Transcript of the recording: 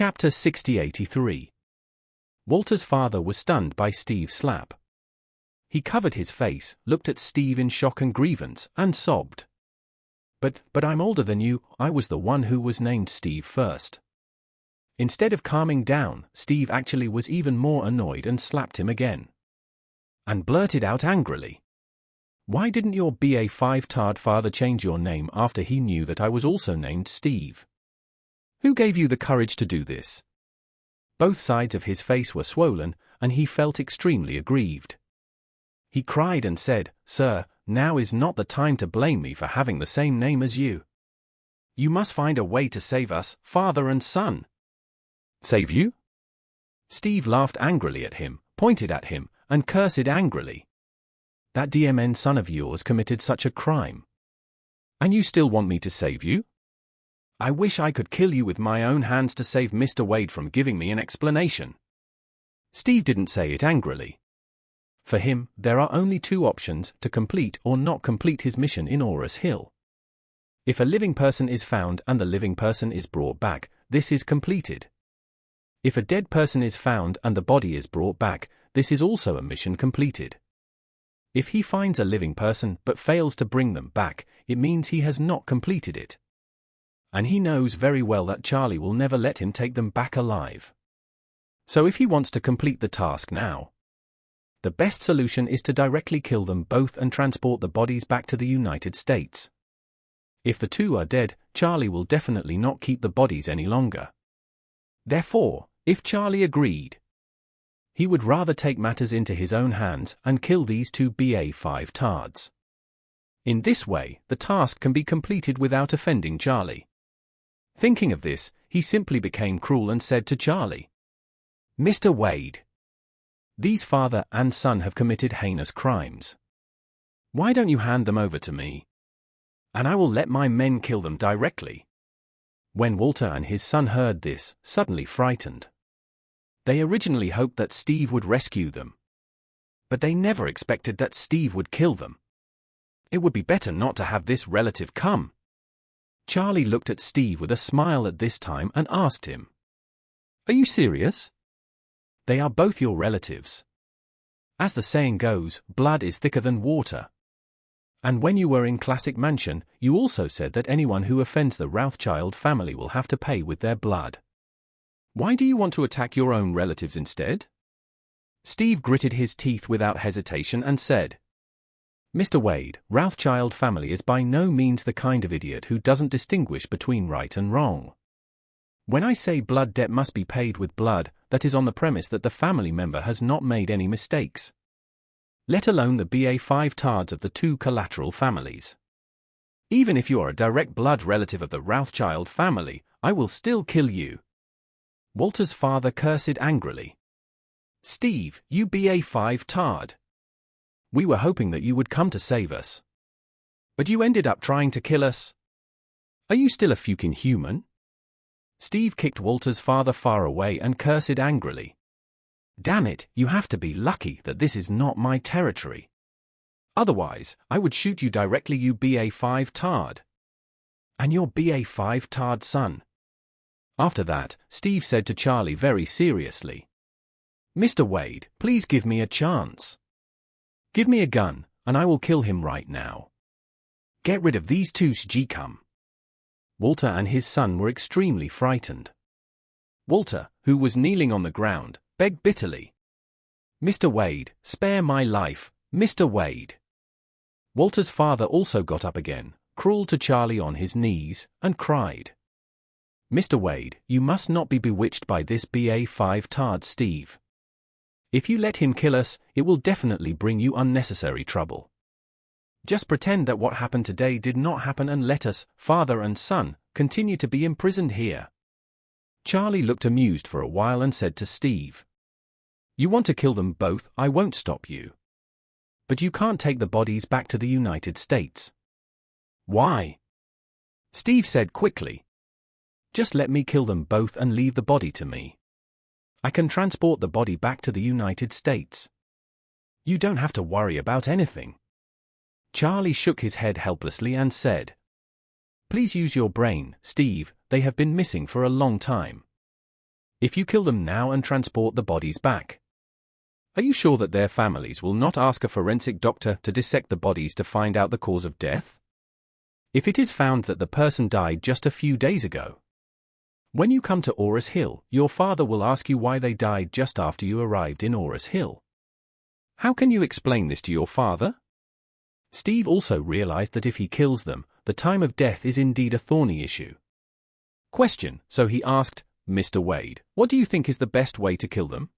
Chapter 6083. Walter's father was stunned by Steve's slap. He covered his face, looked at Steve in shock and grievance, and sobbed. But I'm older than you, I was the one who was named Steve first. Instead of calming down, Steve actually was even more annoyed and slapped him again. And blurted out angrily. Why didn't your BA5 father change your name after he knew that I was also named Steve? Who gave you the courage to do this? Both sides of his face were swollen, and he felt extremely aggrieved. He cried and said, "Sir, now is not the time to blame me for having the same name as you. You must find a way to save us, father and son." "Save you?" Steve laughed angrily at him, pointed at him, and cursed angrily. "That DMN son of yours committed such a crime. And you still want me to save you? I wish I could kill you with my own hands to save Mr. Wade from giving me an explanation." Steve didn't say it angrily. For him, there are only two options: to complete or not complete his mission in Aurus Hill. If a living person is found and the living person is brought back, this is completed. If a dead person is found and the body is brought back, this is also a mission completed. If he finds a living person but fails to bring them back, it means he has not completed it. And he knows very well that Charlie will never let him take them back alive. So if he wants to complete the task now, the best solution is to directly kill them both and transport the bodies back to the United States. If the two are dead, Charlie will definitely not keep the bodies any longer. Therefore, if Charlie agreed, he would rather take matters into his own hands and kill these two BA5 tards. In this way, the task can be completed without offending Charlie. Thinking of this, he simply became cruel and said to Charlie, "Mr. Wade, these father and son have committed heinous crimes. Why don't you hand them over to me? And I will let my men kill them directly." When Walter and his son heard this, suddenly frightened. They originally hoped that Steve would rescue them. But they never expected that Steve would kill them. It would be better not to have this relative come. Charlie looked at Steve with a smile at this time and asked him, "Are you serious? They are both your relatives. As the saying goes, blood is thicker than water. And when you were in Classic Mansion, you also said that anyone who offends the Rothschild family will have to pay with their blood. Why do you want to attack your own relatives instead?" Steve gritted his teeth without hesitation and said, "Mr. Wade, Rothschild family is by no means the kind of idiot who doesn't distinguish between right and wrong. When I say blood debt must be paid with blood, that is on the premise that the family member has not made any mistakes. Let alone the BA5 tards of the two collateral families. Even if you are a direct blood relative of the Rothschild family, I will still kill you." Walter's father cursed angrily. "Steve, you BA5 tard. We were hoping that you would come to save us. But you ended up trying to kill us. Are you still a fucking human?" Steve kicked Walter's father far away and cursed angrily. "Damn it, you have to be lucky that this is not my territory. Otherwise, I would shoot you directly, you BA5 tard. And your BA5 tard son." After that, Steve said to Charlie very seriously, "Mr. Wade, please give me a chance. Give me a gun, and I will kill him right now. Get rid of these two Sjicum." Walter and his son were extremely frightened. Walter, who was kneeling on the ground, begged bitterly, "Mr. Wade, spare my life, Mr. Wade." Walter's father also got up again, crawled to Charlie on his knees, and cried, "Mr. Wade, you must not be bewitched by this BA5 tard Steve. If you let him kill us, it will definitely bring you unnecessary trouble. Just pretend that what happened today did not happen and let us, father and son, continue to be imprisoned here." Charlie looked amused for a while and said to Steve, "You want to kill them both, I won't stop you. But you can't take the bodies back to the United States." "Why?" Steve said quickly. "Just let me kill them both and leave the body to me. I can transport the body back to the United States. You don't have to worry about anything." Charlie shook his head helplessly and said, "Please use your brain, Steve, they have been missing for a long time. If you kill them now and transport the bodies back, are you sure that their families will not ask a forensic doctor to dissect the bodies to find out the cause of death? If it is found that the person died just a few days ago, when you come to Orris Hill, your father will ask you why they died just after you arrived in Orris Hill. How can you explain this to your father? Steve also realized that if he kills them, the time of death is indeed a thorny issue. Question: so he asked, Mr. Wade, what do you think is the best way to kill them?